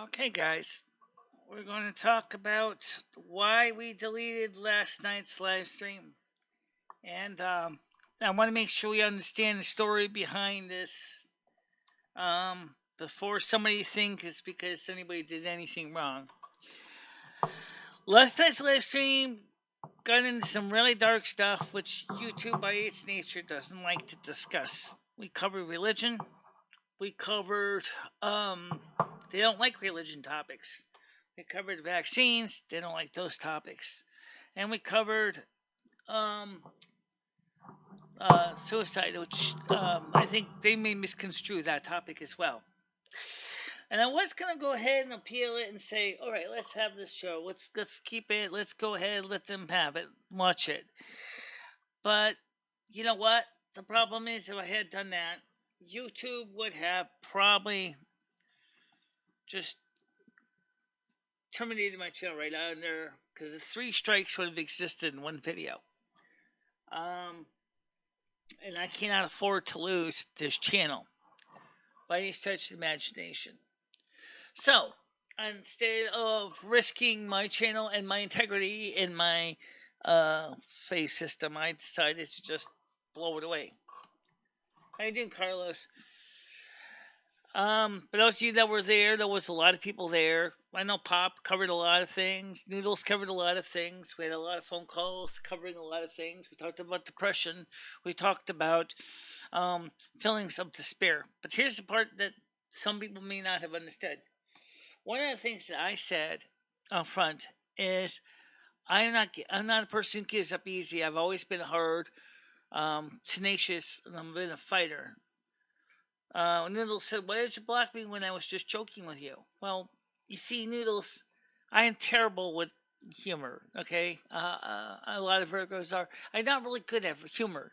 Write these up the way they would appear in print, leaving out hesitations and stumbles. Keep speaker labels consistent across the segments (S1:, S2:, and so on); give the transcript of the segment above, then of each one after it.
S1: Okay, guys, we're going to talk about why we deleted last night's live stream. And I want to make sure we understand the story behind this before somebody thinks it's because anybody did anything wrong. Last night's live stream got into some really dark stuff, which YouTube, by its nature, doesn't like to discuss. We covered religion. We covered, they don't like religion topics. We covered vaccines. They don't like those topics. And we covered suicide, which I think they may misconstrue that topic as well. And I was going to go ahead and appeal it and say, all right, let's have this show. Let's keep it. Let's go ahead, let them have it, watch it. But you know what? The problem is, if I had done that, YouTube would have probably just terminated my channel right out of there, because the 3 strikes would have existed in one video. And I cannot afford to lose this channel by any stretch of the imagination. So, instead of risking my channel and my integrity in my phase system, I decided to just blow it away. How you doing, Carlos? For those of you that were there was a lot of people there. I know Pop covered a lot of things. Noodles covered a lot of things. We had a lot of phone calls covering a lot of things. We talked about depression. We talked about feelings of despair. But here's the part that some people may not have understood. One of the things that I said up front is I'm not a person who gives up easy. I've always been hard, tenacious, and I've been a fighter. Noodles said, "Why did you block me when I was just joking with you?" Well, you see, Noodles, I am terrible with humor, okay? A lot of Virgos are. I'm not really good at humor.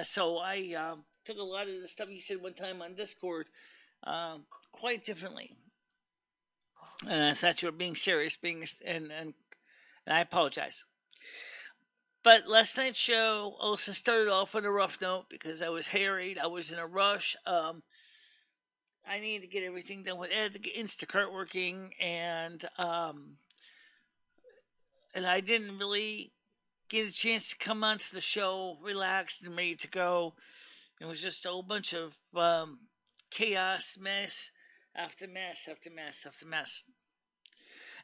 S1: So I took a lot of the stuff you said one time on Discord quite differently. And I thought you were being serious, and I apologize. But last night's show also started off on a rough note because I was harried. I was in a rush. I needed to get everything done with Ed to get Instacart working, and I didn't really get a chance to come onto the show relaxed and ready to go. It was just a whole bunch of chaos, mess after mess after mess after mess.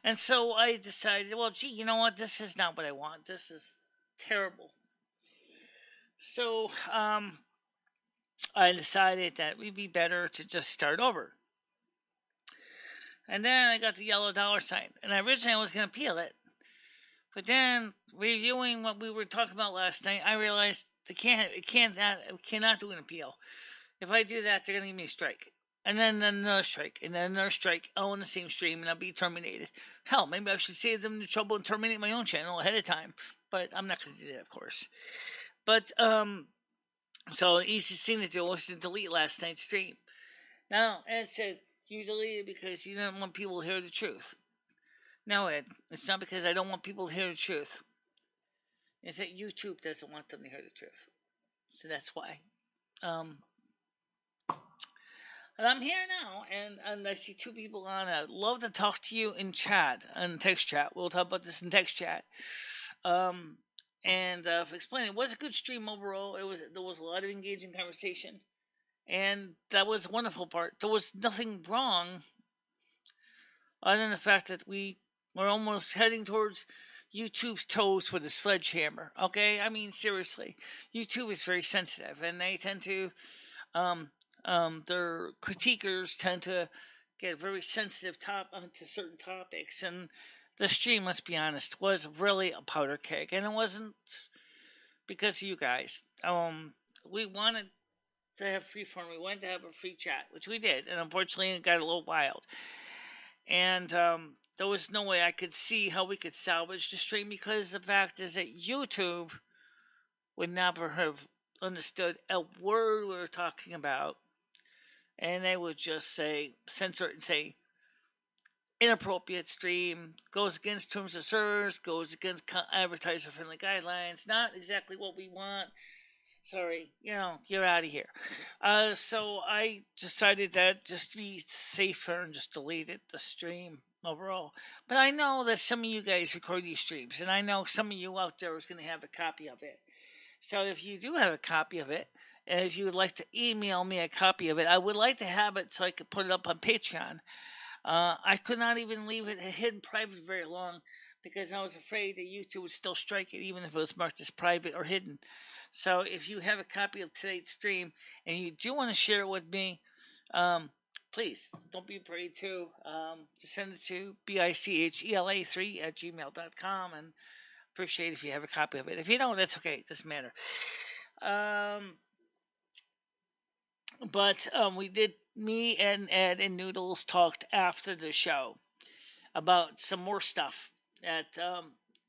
S1: And so I decided, well, gee, you know what? This is not what I want. This is terrible. So I decided that it would be better to just start over. And then I got the yellow dollar sign. And originally I was going to appeal it. But then, reviewing what we were talking about last night, I realized it cannot do an appeal. If I do that, they're going to give me a strike. And then another strike. And then another strike, all in the same stream, and I'll be terminated. Hell, maybe I should save them the trouble and terminate my own channel ahead of time. But I'm not going to do that, of course. But, so the easiest thing to do was to delete last night's stream. Now, Ed said, you deleted because you didn't want people to hear the truth. No, Ed, it's not because I don't want people to hear the truth. It's that YouTube doesn't want them to hear the truth. So that's why. And I'm here now, and I see 2 people on. I'd love to talk to you in chat, in text chat. We'll talk about this in text chat. And explain, it was a good stream overall. There was a lot of engaging conversation, and that was the wonderful part. There was nothing wrong, other than the fact that we were almost heading towards YouTube's toes with a sledgehammer. Okay, I mean seriously, YouTube is very sensitive, and they tend to, their critiquers tend to get very sensitive onto certain topics, and the stream, let's be honest, was really a powder keg, and it wasn't because of you guys. We wanted to have free form. We wanted to have a free chat, which we did, and unfortunately it got a little wild. And there was no way I could see how we could salvage the stream, because the fact is that YouTube would never have understood a word we were talking about, and they would just say, censor it and say, inappropriate stream, goes against terms of service, goes against advertiser-friendly guidelines, not exactly what we want. Sorry, you're out of here. So I decided that just to be safer and just deleted the stream overall. But I know that some of you guys record these streams, and I know some of you out there is going to have a copy of it. So if you do have a copy of it, and if you would like to email me a copy of it, I would like to have it so I could put it up on Patreon. I could not even leave it hidden private very long because I was afraid that YouTube would still strike it even if it was marked as private or hidden. So if you have a copy of today's stream and you do want to share it with me, please don't be afraid to just send it to bichela3@gmail.com, and appreciate if you have a copy of it. If you don't, that's okay. It doesn't matter. But we did, me and Ed and Noodles talked after the show about some more stuff that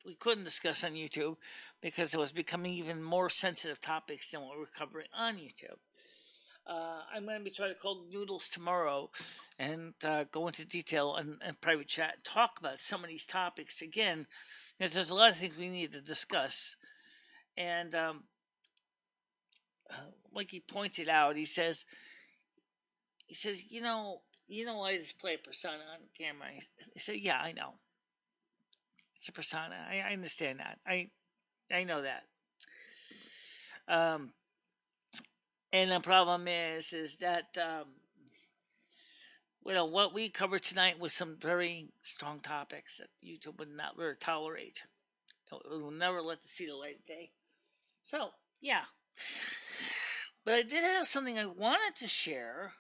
S1: we couldn't discuss on YouTube because it was becoming even more sensitive topics than what we're covering on YouTube. I'm going to be trying to call Noodles tomorrow and go into detail and private chat and talk about some of these topics again, because there's a lot of things we need to discuss. And like he pointed out, he says, I just play a persona on camera. He said, yeah, I know. It's a persona. I understand that. I know that. And the problem is that what we covered tonight was some very strong topics that YouTube would not really tolerate. It will never let see the light of day. So yeah, but I did have something I wanted to share,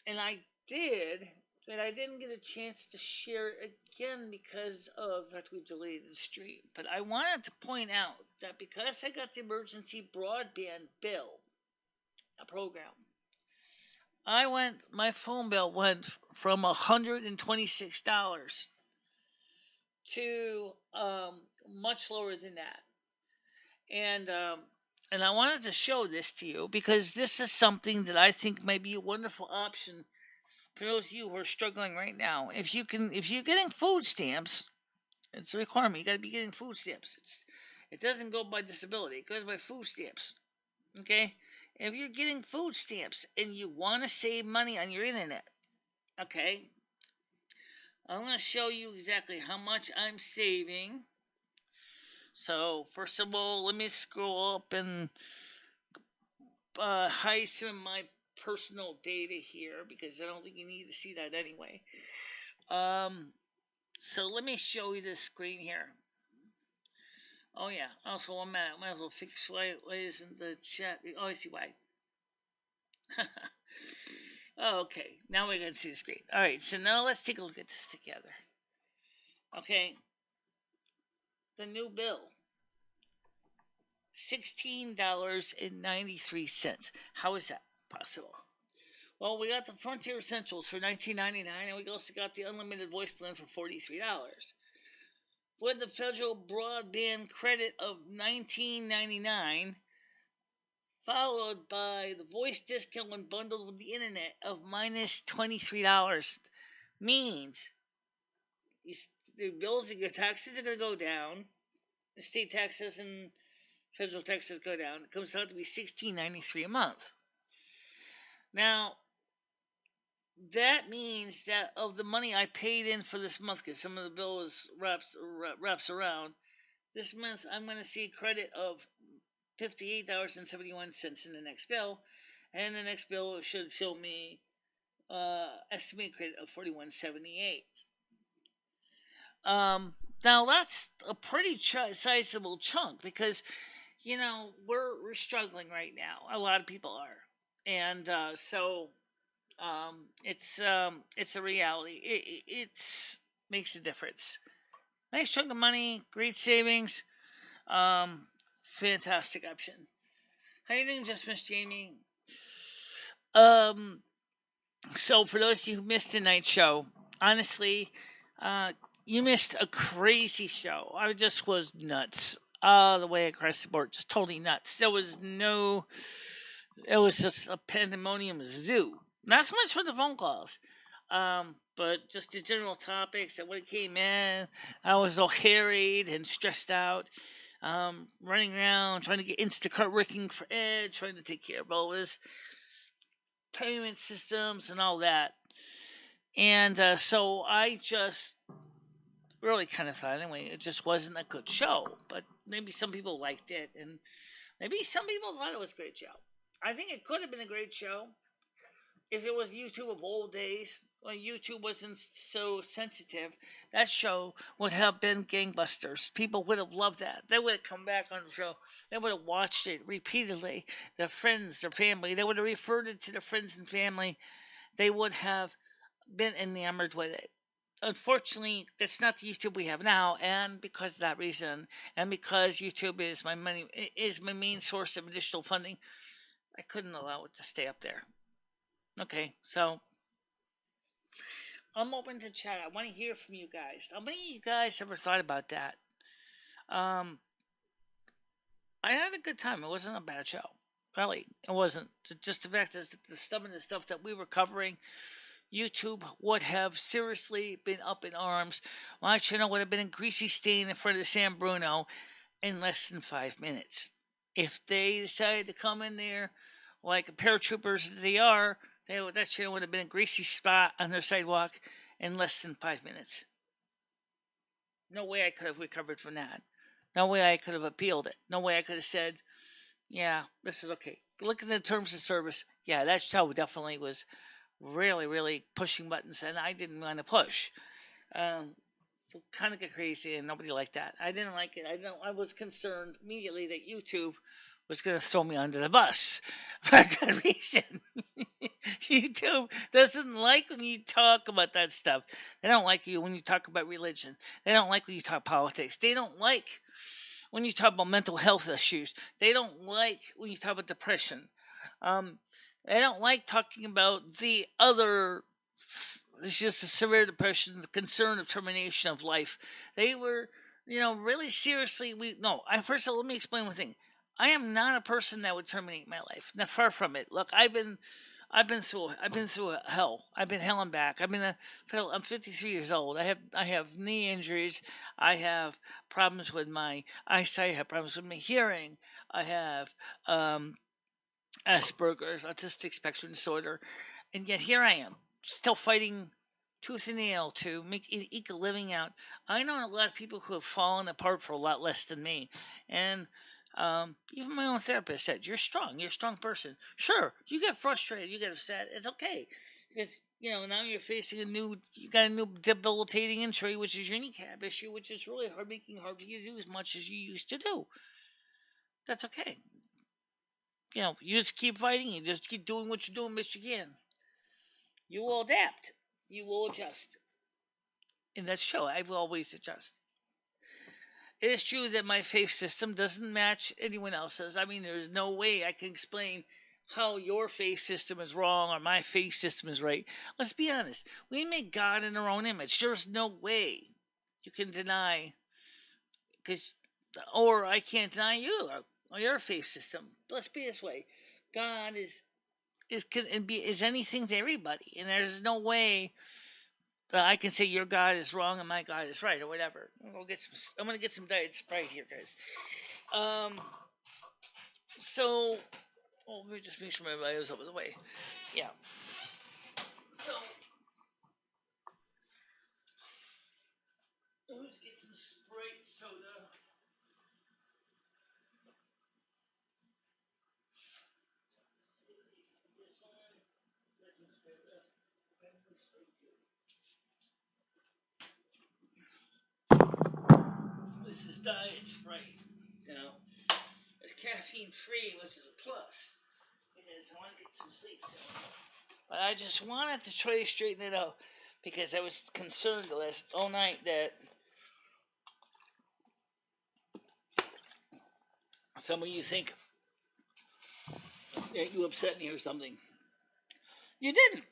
S1: and I did, but I didn't get a chance to share it again because of that we deleted the stream. But I wanted to point out that because I got the emergency broadband bill, a program, my phone bill went from $126 to much lower than that. And I wanted to show this to you because this is something that I think may be a wonderful option for those of you who are struggling right now. If you're getting food stamps, it's a requirement. You got to be getting food stamps. It doesn't go by disability. It goes by food stamps. Okay? If you're getting food stamps and you want to save money on your internet, okay, I'm going to show you exactly how much I'm saving. So, first of all, let me scroll up and hide some of my personal data here because I don't think you need to see that anyway. So let me show you this screen here. Oh yeah, also 1 minute. Might as well fix why isn't the chat. Oh, I see why. Oh, okay, now we're gonna see the screen. Alright, so now let's take a look at this together. Okay. The new bill. $16.93. How is that possible? Well, we got the Frontier Essentials for $19.99, and we also got the unlimited voice plan for $43. With the federal broadband credit of $19.99, followed by the voice discount when bundled with the internet of minus $23, means the bills, your taxes are going to go down. The state taxes and federal taxes go down. It comes out to be $16.93 a month. Now, that means that of the money I paid in for this month, because some of the bill wraps around, this month I'm going to see a credit of $58.71 in the next bill, and the next bill should show me estimated credit of $41.78. Now that's a pretty sizable chunk because we're struggling right now. A lot of people are, and so it's a reality. It makes a difference. Nice chunk of money, great savings, fantastic option. How you doing, Just Miss Jamie? So for those of you who missed tonight's show, honestly, you missed a crazy show. I just was nuts. The way across the board, just totally nuts. It was just a pandemonium zoo. Not so much for the phone calls, but just the general topics that when it came in, I was all harried and stressed out. running around trying to get Instacart working for Ed, trying to take care of all his payment systems and all that. And so I just really kind of thought, anyway, it just wasn't a good show. But maybe some people liked it, and maybe some people thought it was a great show. I think it could have been a great show if it was YouTube of old days, when YouTube wasn't so sensitive. That show would have been gangbusters. People would have loved that. They would have come back on the show. They would have watched it repeatedly. Their friends, their family, they would have referred it to their friends and family. They would have been enamored with it. Unfortunately, that's not the YouTube we have now, and because of that reason, and because YouTube is my main source of additional funding, I couldn't allow it to stay up there. Okay, so I'm open to chat. I want to hear from you guys. How many of you guys ever thought about that? I had a good time. It wasn't a bad show. Really, it wasn't. Just the fact that the stuff that we were covering, YouTube would have seriously been up in arms. My channel would have been a greasy stain in front of San Bruno in less than 5 minutes. If they decided to come in there like paratroopers that they are, that channel would have been a greasy spot on their sidewalk in less than 5 minutes. No way I could have recovered from that. No way I could have appealed it. No way I could have said, yeah, this is okay. Look at the terms of service. Yeah, that show definitely was really, really pushing buttons, and I didn't want to push. Kind of get crazy, and nobody liked that. I didn't like it. I was concerned immediately that YouTube was going to throw me under the bus for a good reason. YouTube doesn't like when you talk about that stuff. They don't like you when you talk about religion. They don't like when you talk politics. They don't like when you talk about mental health issues. They don't like when you talk about depression. They don't like talking about the other. It's just a severe depression, the concern of termination of life. They were, really seriously. First of all, let me explain one thing. I am not a person that would terminate my life. Now, far from it. Look, I've been through hell. I've been hell and back. I'm 53 years old. I have knee injuries. I have problems with my eyesight. I have problems with my hearing. I have Asperger's, autistic spectrum disorder, and yet here I am, still fighting tooth and nail to eke a living out. I know a lot of people who have fallen apart for a lot less than me, and even my own therapist said, "You're strong. You're a strong person. Sure, you get frustrated, you get upset. It's okay, because now you're facing you got a new debilitating injury, which is your kneecap issue, which is really making hard for you to do as much as you used to do. That's okay." You just keep fighting. You just keep doing what you're doing best you can. You will adapt. You will adjust. And that's true. I will always adjust. It is true that my faith system doesn't match anyone else's. I mean, there's no way I can explain how your faith system is wrong or my faith system is right. Let's be honest. We make God in our own image. There's no way you can deny, or I can't deny you or your faith system. Let's be this way. God is anything to everybody, and there's no way that I can say your God is wrong and my God is right, or whatever. I'm gonna get some Diet Sprite here, guys. So, let me just make sure my bio's over the way. Yeah. So, let's get some Sprite soda. This is Diet Sprite. It's caffeine free, which is a plus, because I want to get some sleep soon. But I just wanted to try to straighten it out, because I was concerned all night that some of you think that you upset me or something. You didn't.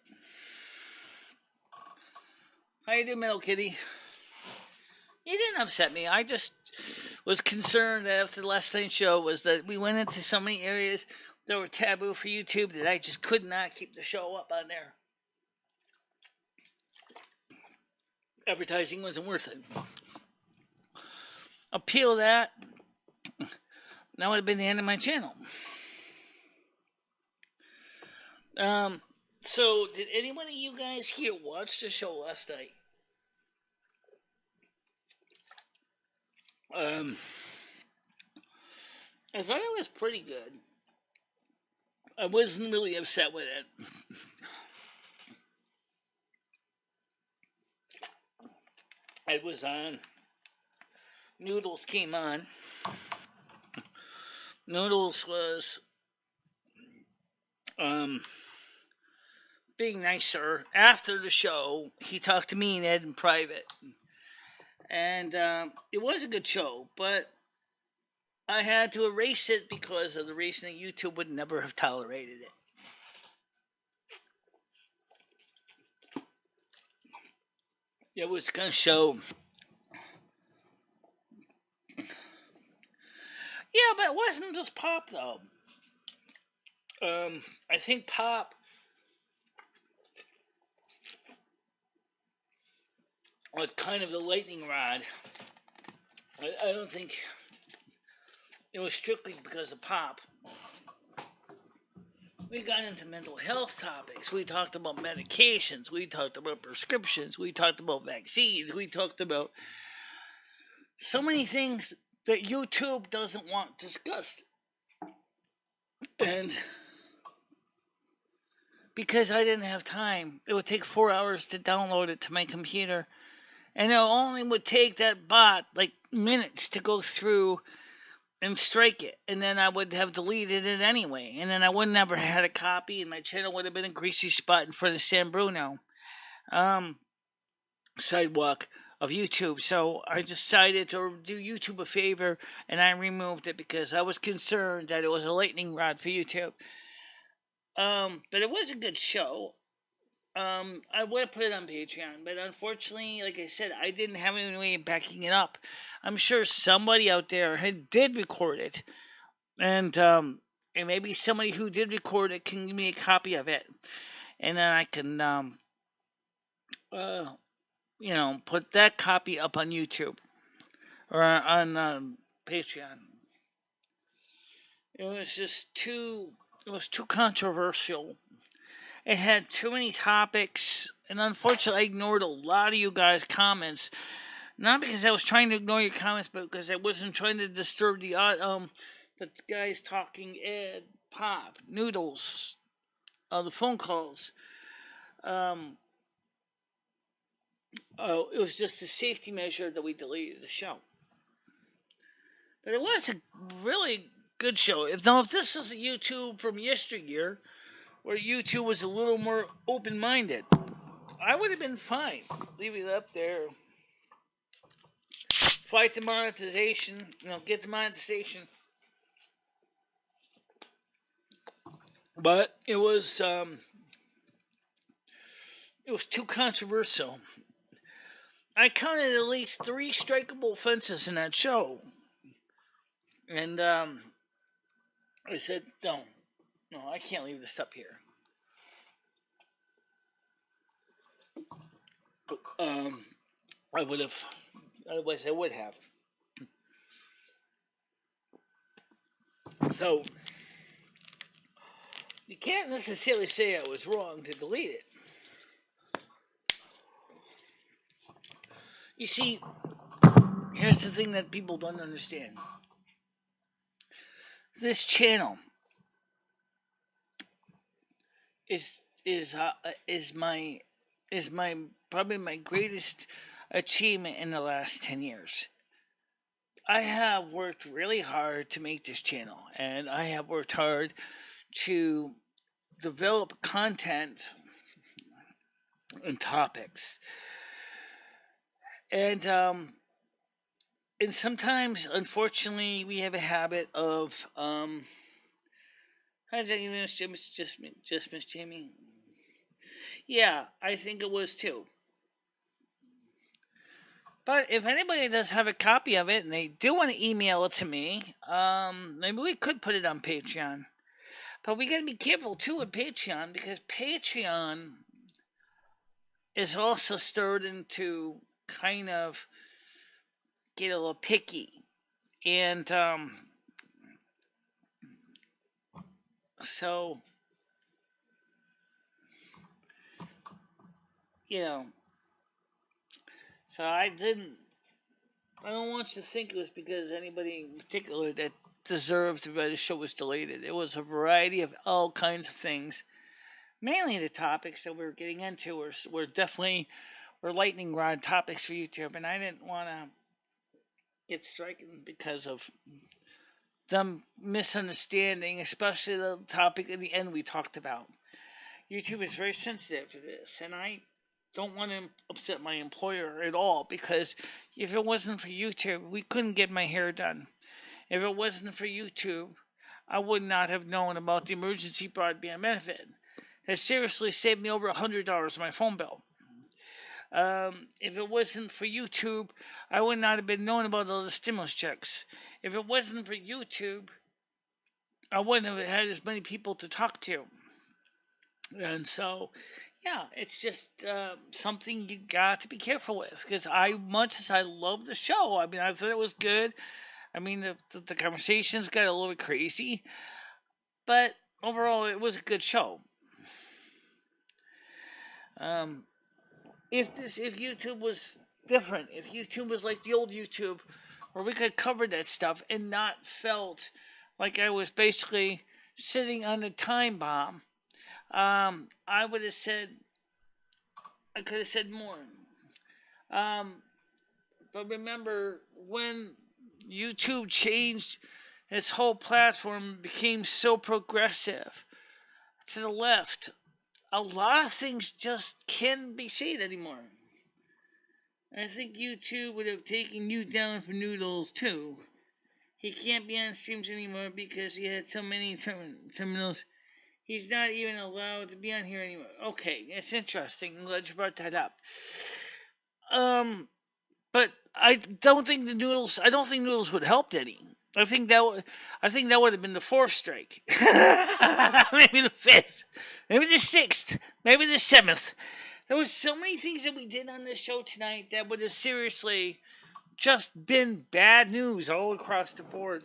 S1: How you doing, Metal Kitty? You didn't upset me. I just was concerned that after the last night's show was that we went into so many areas that were taboo for YouTube that I just could not keep the show up on there. Advertising wasn't worth it. Appeal that, that would have been the end of my channel. So did anyone of you guys here watch the show last night? I thought it was pretty good. I wasn't really upset with it. It was on. Noodles came on. Noodles was being nicer. After the show, he talked to me and Ed in private. And it was a good show, but I had to erase it because of the reason that YouTube would never have tolerated it. It was going to show. Yeah, but it wasn't just Pop, though. I think Pop was kind of the lightning rod. I don't think it was strictly because of Pop. We got into mental health topics. We talked about medications. We talked about prescriptions. We talked about vaccines. We talked about so many things that YouTube doesn't want discussed. And because I didn't have time, it would take 4 hours to download it to my computer. And it only would take that bot like minutes to go through and strike it, and then I would have deleted it anyway, and then I would never have had a copy, and my channel would have been a greasy spot in front of San Bruno sidewalk of YouTube. So I decided to do YouTube a favor, and I removed it because I was concerned that it was a lightning rod for YouTube. But it was a good show. I would have put it on Patreon, but unfortunately, like I said, I didn't have any way of backing it up. I'm sure somebody out there did record it, and maybe somebody who did record it can give me a copy of it, and then I can, put that copy up on YouTube or on Patreon. It was just too controversial. It had too many topics, and unfortunately, I ignored a lot of you guys' comments. Not because I was trying to ignore your comments, but because I wasn't trying to disturb the guys talking, Ed, Pop, Noodles, the phone calls. It was just a safety measure that we deleted the show. But it was a really good show. If this was a YouTube from yesteryear, where YouTube was a little more open-minded, I would have been fine. Leave it up there. Fight the monetization. Get the monetization. But it was too controversial. I counted at least 3 strikeable offenses in that show. And I said, no, I can't leave this up here. I would have. Otherwise, I would have. So, you can't necessarily say I was wrong to delete it. You see, here's the thing that people don't understand. This channel is probably my greatest achievement in the last 10 years. I have worked really hard to make this channel, and I have worked hard to develop content and topics. And sometimes, unfortunately, we have a habit of how's that even just Miss Jamie? Yeah, I think it was too. But if anybody does have a copy of it and they do want to email it to me, maybe we could put it on Patreon. But we gotta be careful too with Patreon, because Patreon is also starting to kind of get a little picky. And So, you know, so I don't want you to think it was because anybody in particular that deserved why the show was deleted. It was a variety of all kinds of things. Mainly the topics that we were getting into were definitely were lightning rod topics for YouTube, and I didn't want to get stricken because of them misunderstanding, especially the topic in the end we talked about. YouTube is very sensitive to this, and I don't want to upset my employer at all, because if it wasn't for YouTube, we couldn't get my hair done. If it wasn't for YouTube, I would not have known about the emergency broadband benefit. That seriously saved me over $100 on my phone bill. If it wasn't for YouTube, I would not have been known about all the stimulus checks. If it wasn't for YouTube, I wouldn't have had as many people to talk to. And so, yeah, it's just something you got to be careful with. Because much as I love the show, I mean, I thought it was good. I mean, the conversations got a little bit crazy. But overall, it was a good show. If YouTube was different, if YouTube was like the old YouTube, where we could cover that stuff and not felt like I was basically sitting on a time bomb, I would have said, I could have said more. But remember, when YouTube changed its whole platform, became so progressive to the left, a lot of things just can't be seen anymore. I think YouTube would have taken you down for Noodles too. He can't be on streams anymore because he had so many terminals. He's not even allowed to be on here anymore. Okay, it's interesting. I'm glad you brought that up. But I don't think Noodles would help any. I think that would have been the 4th strike. Maybe the 5th. Maybe the 6th. Maybe the 7th. There were so many things that we did on this show tonight that would have seriously just been bad news all across the board.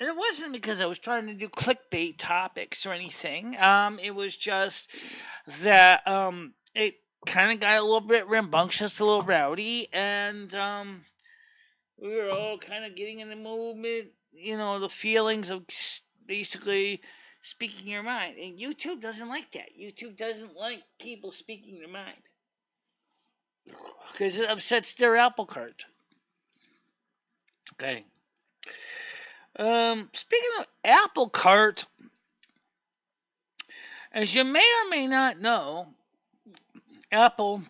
S1: And it wasn't because I was trying to do clickbait topics or anything. It was just that it kind of got a little bit rambunctious, a little rowdy, and we were all kind of getting in the movement, the feelings of basically speaking your mind. And YouTube doesn't like that. YouTube doesn't like people speaking their mind, because it upsets their apple cart. Okay. Speaking of apple cart, as you may or may not know, Apple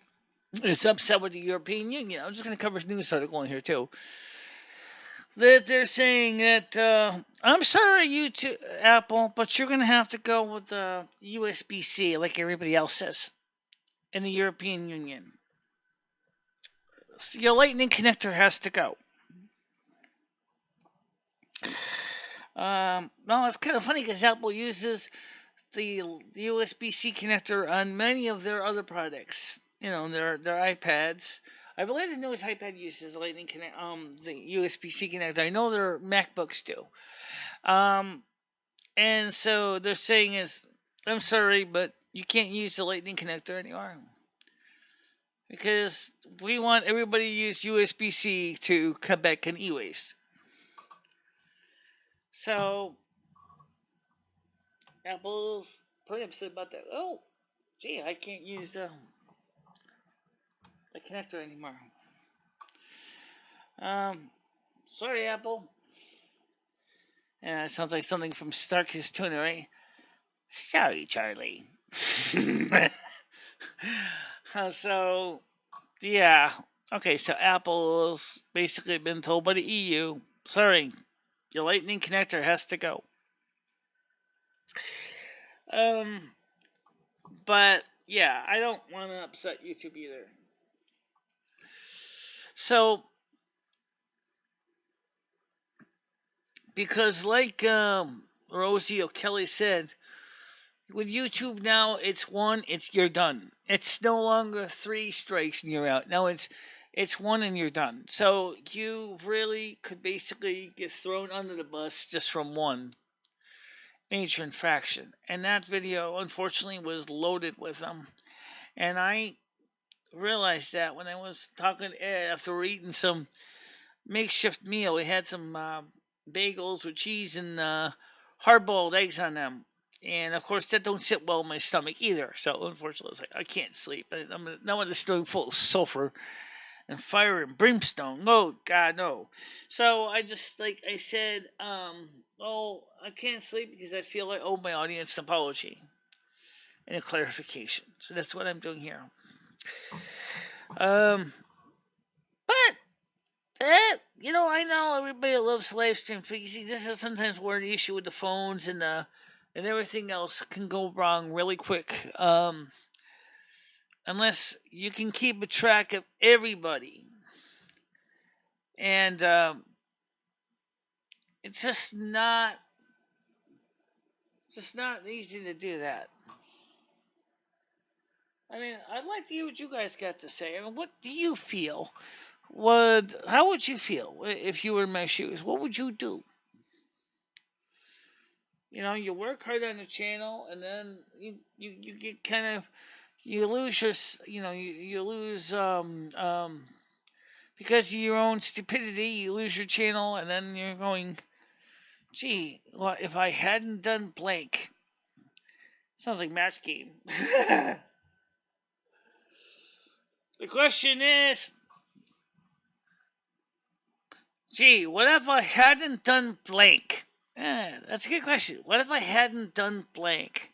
S1: is upset with the European Union. I'm just going to cover a news article in here too. That they're saying that I'm sorry, YouTube, Apple, but you're going to have to go with the USB-C like everybody else says in the European Union. So your Lightning connector has to go. Well, it's kind of funny because Apple uses the USB-C connector on many of their other products. Their iPads. I believe the newest iPad uses Lightning connect, the USB-C connector. I know their MacBooks do. And so they're saying I'm sorry, but you can't use the Lightning connector anymore, because we want everybody to use USB-C to cut back on e-waste. So Apple's pretty upset about that. Oh, gee, I can't use the connector anymore. Sorry, Apple. Yeah, it sounds like something from Starkist Tuna, right? Sorry, Charlie. So, yeah. Okay, so Apple's basically been told by the EU, sorry, your Lightning connector has to go. But, yeah, I don't want to upset YouTube either. So, because like Rosie O'Kelly said, with YouTube now, you're done. It's no longer 3 strikes and you're out. Now it's 1 and you're done. So you really could basically get thrown under the bus just from 1. major infraction. And that video, unfortunately, was loaded with them. And I realized that when I was talking to Ed after we're eating some makeshift meal. We had some bagels with cheese and hard-boiled eggs on them. And, of course, that don't sit well in my stomach either. So, unfortunately, I was like, I can't sleep. I'm now in a stomach full of sulfur and fire and brimstone. No, God, no. So, I just, like I said, I can't sleep because I feel I owe my audience an apology and a clarification. So, that's what I'm doing here. But I know everybody loves live streams, but you see, this is sometimes where the issue with the phones and everything else can go wrong really quick. Unless you can keep a track of everybody, and it's just not easy to do that. I mean, I'd like to hear what you guys got to say. I mean, what do you feel? How would you feel if you were in my shoes? What would you do? You work hard on the channel, and then you get kind of, you lose your, you lose because of your own stupidity, you lose your channel, and then you're going, gee, well, if I hadn't done blank. Sounds like match game. The question is, gee, what if I hadn't done blank? That's a good question. What if I hadn't done blank?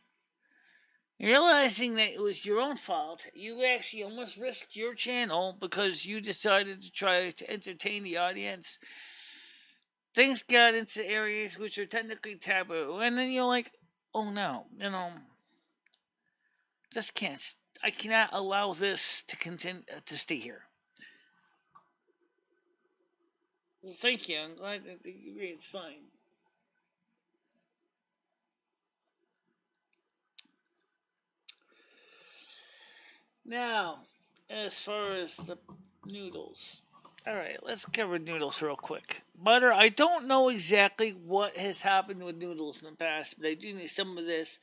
S1: Realizing that it was your own fault, you actually almost risked your channel because you decided to try to entertain the audience. Things got into areas which are technically taboo, and then you're like, oh no, just can't. I cannot allow this to continue to stay here. Well, thank you. I'm glad that you agree. It's fine. Now, as far as the noodles. Alright, let's cover noodles real quick. Butter, I don't know exactly what has happened with noodles in the past, but I do need some of this.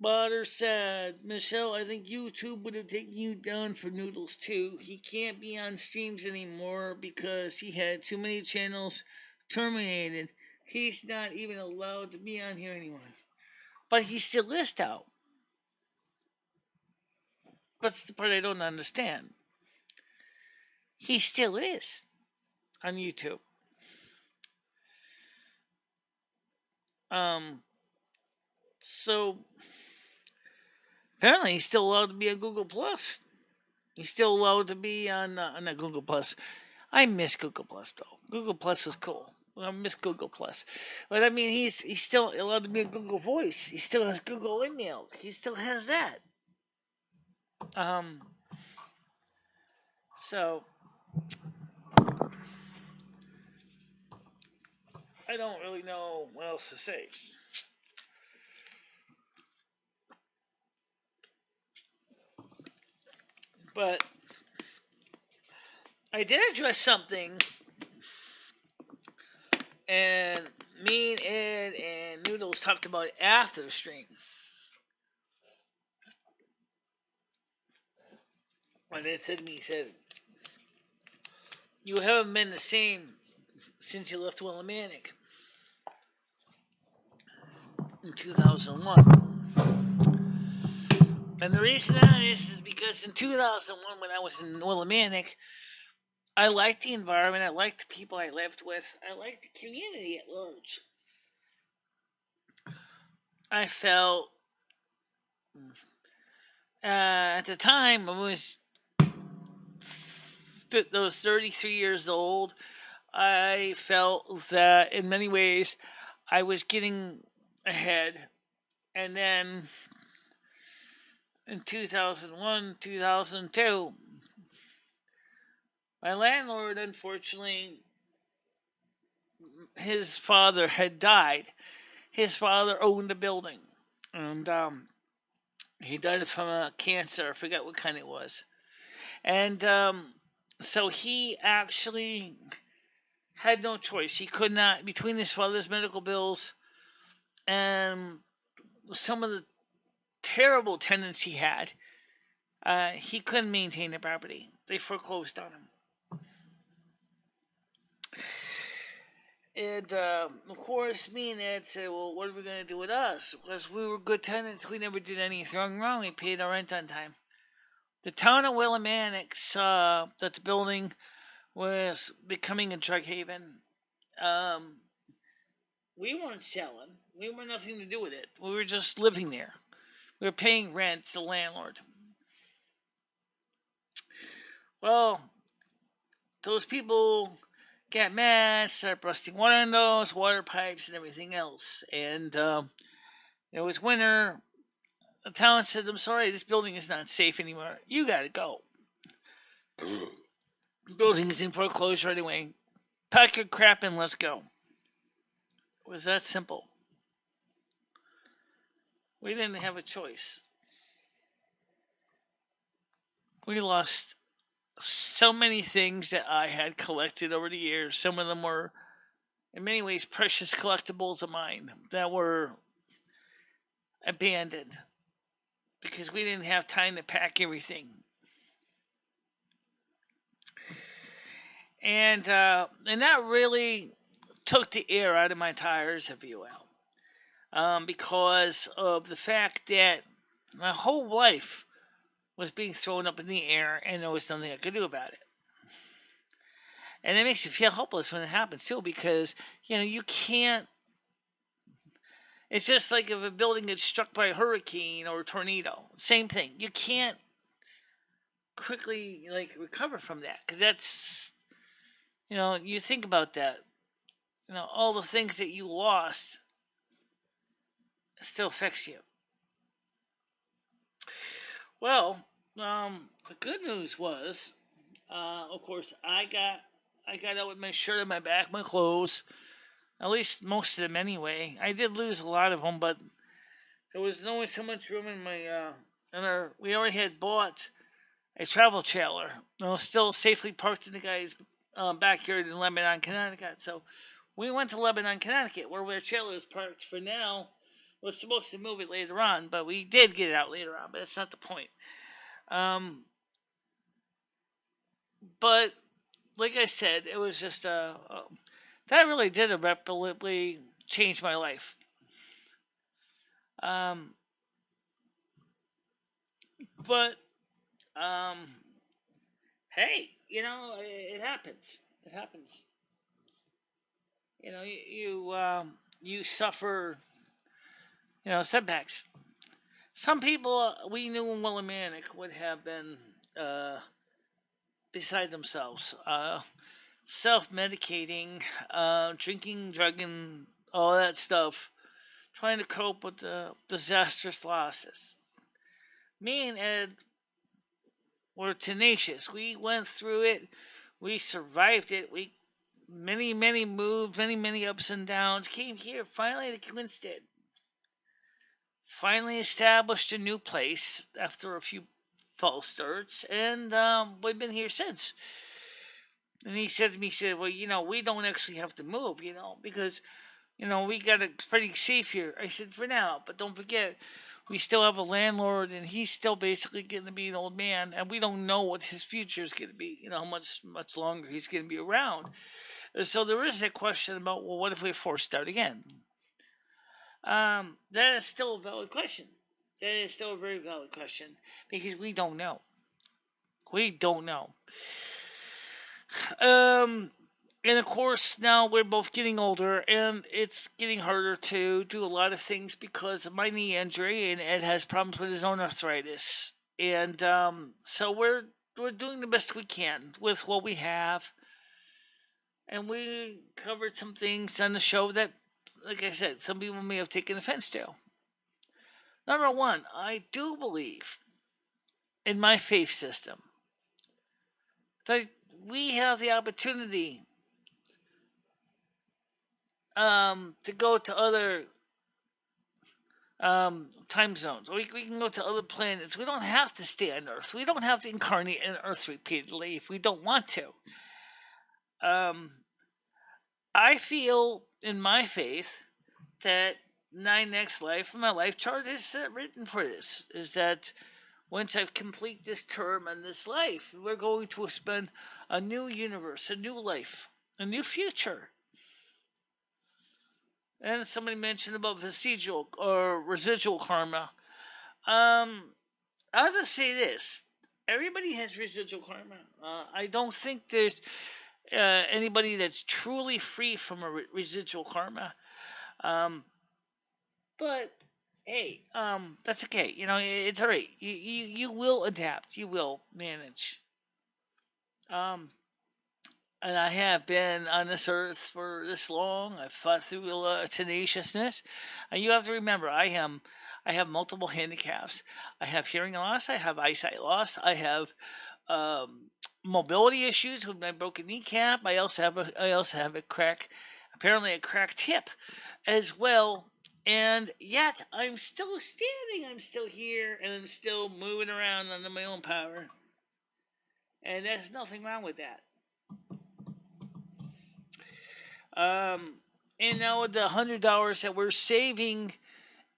S1: Butter said, Michelle, I think YouTube would have taken you down for noodles too. He can't be on streams anymore because he had too many channels terminated. He's not even allowed to be on here anymore. But he still is out. That's the part I don't understand. He still is on YouTube. So apparently he's still allowed to be on Google Plus. He's still allowed to be on Google Plus. I miss Google Plus though. Google Plus is cool. I miss Google Plus, but I mean he's still allowed to be on Google Voice. He still has Google Email. He still has that. So I don't really know what else to say. But I did address something, and me and Ed and Noodles talked about it after the stream. When Ed said to me, he said, you haven't been the same since you left Willimantic in 2001. And the reason that is because in 2001, when I was in Willimantic, I liked the environment, I liked the people I lived with, I liked the community at large. I felt, at the time, I was 33 years old. I felt that in many ways I was getting ahead. And then in 2001, 2002, my landlord, unfortunately, his father had died. His father owned the building. And he died from a cancer. I forgot what kind it was. And so he actually had no choice. He could not, between his father's medical bills and some of the terrible tenants he had, he couldn't maintain the property. They foreclosed on him. And of course, me and Ed said, "Well, what are we going to do with us? Because we were good tenants. We never did anything wrong. We paid our rent on time." The town of Willimantic saw that the building was becoming a drug haven. We weren't selling. We were nothing to do with it. We were just living there. We were paying rent to the landlord. Well, those people got mad, started busting windows, water pipes, and everything else. And it was winter. The town said, "I'm sorry, this building is not safe anymore. You gotta go." The building is in foreclosure anyway. Pack your crap and let's go. It was that simple. We didn't have a choice. We lost so many things that I had collected over the years. Some of them were, in many ways, precious collectibles of mine that were abandoned because we didn't have time to pack everything. And that really took the air out of my tires, if you will, because of the fact that my whole life was being thrown up in the air and there was nothing I could do about it. And it makes you feel hopeless when it happens too, because you can't. It's just like if a building gets struck by a hurricane or a tornado. Same thing. You can't quickly recover from that, because that's you think about that. All the things that you lost still affects you. Well, the good news was, of course, I got out with my shirt on my back, my clothes, at least most of them anyway. I did lose a lot of them, but there was only so much room in my we already had bought a travel trailer. It was still safely parked in the guy's backyard in Lebanon, Connecticut. So we went to Lebanon, Connecticut, where our trailer is parked for now. We're supposed to move it later on, but we did get it out later on, but that's not the point. But like I said, it was just that really did irreparably change my life. But hey, it happens. It happens. You suffer, setbacks. Some people we knew in Willimantic would have been beside themselves, self-medicating, drinking, drugging, all that stuff, trying to cope with the disastrous losses. Me and Ed were tenacious. We went through it. We survived it. We many moves, many ups and downs. Came here finally to Quinstead. Finally established a new place after a few false starts, and we've been here since. And he said to me, "Well, we don't actually have to move, because, we got it pretty safe here." I said, "For now, but don't forget, we still have a landlord, and he's still basically getting to be an old man, and we don't know what his future is going to be, how much longer he's going to be around." So there is a question about, well, what if we're forced out again? That is still a valid question. That is still a very valid question, because we don't know. We don't know. And of course, now we're both getting older, and it's getting harder to do a lot of things because of my knee injury, and Ed has problems with his own arthritis. And so we're doing the best we can with what we have. And we covered some things on the show that, like I said, some people may have taken offense to. Number one, I do believe in my faith system that we have the opportunity to go to other time zones. We can go to other planets. We don't have to stay on Earth. We don't have to incarnate on Earth repeatedly if we don't want to. I feel in my faith that next life, my life chart is written for this. Is that once I complete this term and this life, we're going to spend a new universe, a new life, a new future. And somebody mentioned about vestigial or residual karma. I'll just say this: everybody has residual karma. I don't think there's anybody that's truly free from a residual karma. But hey, that's okay. It's all right. You will adapt. You will manage. And I have been on this earth for this long. I've fought through a lot of tenaciousness. And you have to remember, I have multiple handicaps. I have hearing loss. I have eyesight loss. I have mobility issues with my broken kneecap. I also have a apparently a cracked hip, as well. And yet I'm still standing. I'm still here, and I'm still moving around under my own power. And there's nothing wrong with that. And now with the $100 that we're saving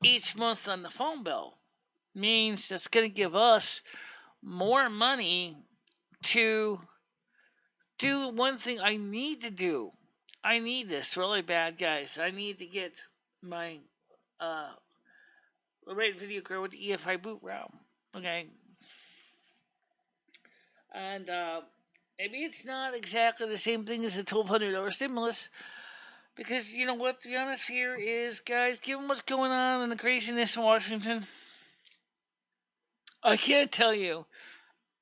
S1: each month on the phone bill means that's going to give us more money to do one thing I need to do. I need this really bad, guys. I need to get my right video card with the EFI boot route. Okay. And maybe it's not exactly the same thing as a $1,200 stimulus. Because, you know what, to be honest here is, guys, given what's going on and the craziness in Washington, I can't tell you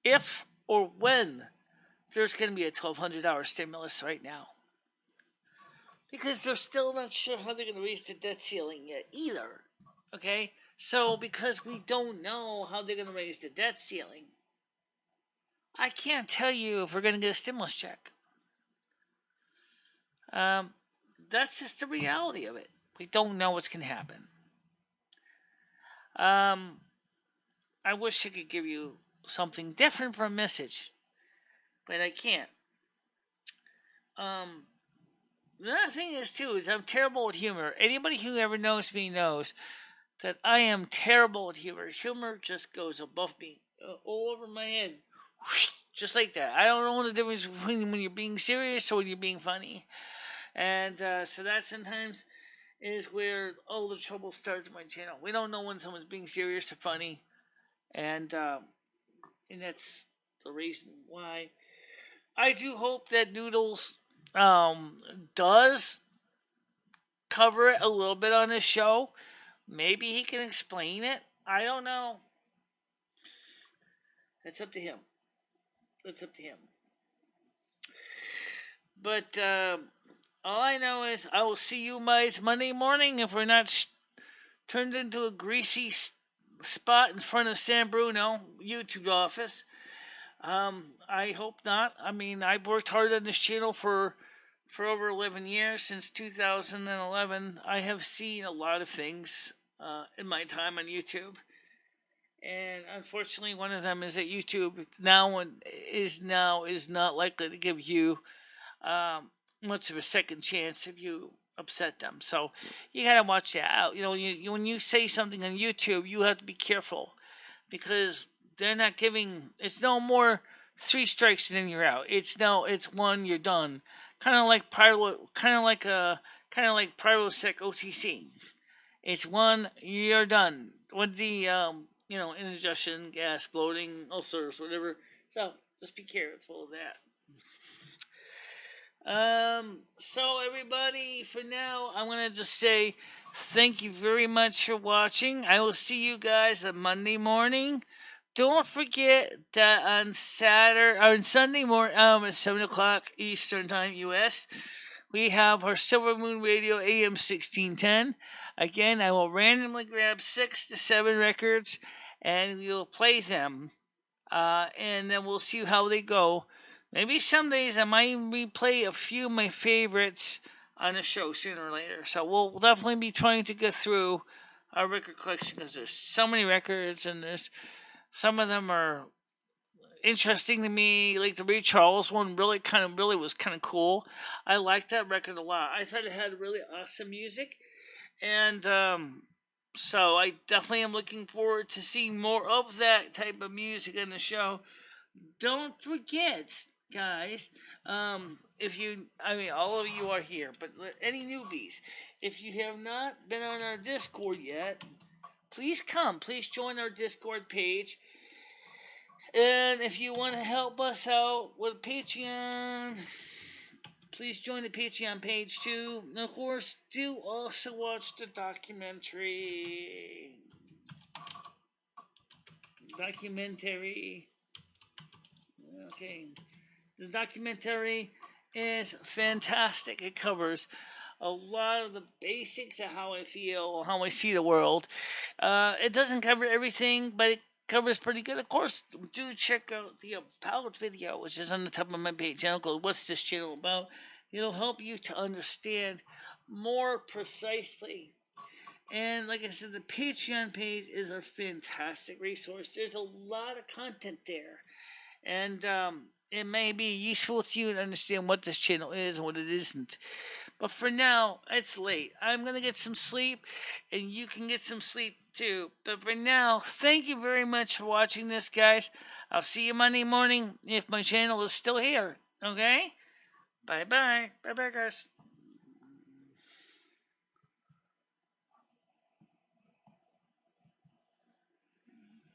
S1: if or when there's going to be a $1,200 stimulus right now. Because they're still not sure how they're going to raise the debt ceiling yet either. Okay? So, because we don't know how they're going to raise the debt ceiling, I can't tell you if we're going to get a stimulus check. That's just the reality of it. We don't know what's going to happen. I wish I could give you something different for a message, but I can't. The other thing is, too, is I'm terrible with humor. Anybody who ever knows me knows that I am terrible with humor. Humor just goes above me, all over my head, just like that. I don't know the difference between when you're being serious or when you're being funny. And so that sometimes is where all the trouble starts on my channel. We don't know when someone's being serious or funny. And that's the reason why. I do hope that Noodles does cover it a little bit on his show. Maybe he can explain it. I don't know. That's up to him. But all I know is I will see you guys Monday morning if we're not turned into a greasy spot in front of San Bruno YouTube office. I hope not. I mean, I've worked hard on this channel for over 11 years, since 2011. I have seen a lot of things in my time on YouTube. And unfortunately, one of them is that YouTube is not likely to give you much of a second chance if you upset them. So you gotta watch that out. When you say something on YouTube, you have to be careful, because they're not giving. It's no more 3 strikes and then you're out. It's 1, you're done. Kind of like Pyrosec OTC. It's 1, you're done with the indigestion, gas, bloating, ulcers, whatever. So just be careful of that. So everybody, for now, I'm going to just say thank you very much for watching. I will see you guys on Monday morning. Don't forget that on Sunday morning, at 7 o'clock Eastern Time, U.S., we have our Silvermoon Radio AM 1610. Again, I will randomly grab 6 to 7 records, and we will play them. And then we'll see how they go. Maybe some days I might replay a few of my favorites on the show sooner or later. So we'll definitely be trying to get through our record collection, because there's so many records, and some of them are interesting to me. Like the Ray Charles one really was kind of cool. I liked that record a lot. I thought it had really awesome music, And so I definitely am looking forward to seeing more of that type of music in the show. Don't forget, guys, if you, I mean, all of you are here, but any newbies, if you have not been on our Discord yet, please come. Please join our Discord page. And if you want to help us out with Patreon, please join the Patreon page too. And of course, do also watch the documentary. Okay. The documentary is fantastic. It covers a lot of the basics of how I feel, how I see the world. It doesn't cover everything, but it covers pretty good. Of course, do check out the About video, which is on the top of my page. Channel called What's This Channel About? It'll help you to understand more precisely. And like I said, the Patreon page is a fantastic resource. There's a lot of content there. And it may be useful to you to understand what this channel is and what it isn't. But for now, it's late. I'm going to get some sleep, and you can get some sleep too. But for now, thank you very much for watching this, guys. I'll see you Monday morning if my channel is still here. Okay? Bye-bye. Bye-bye, guys.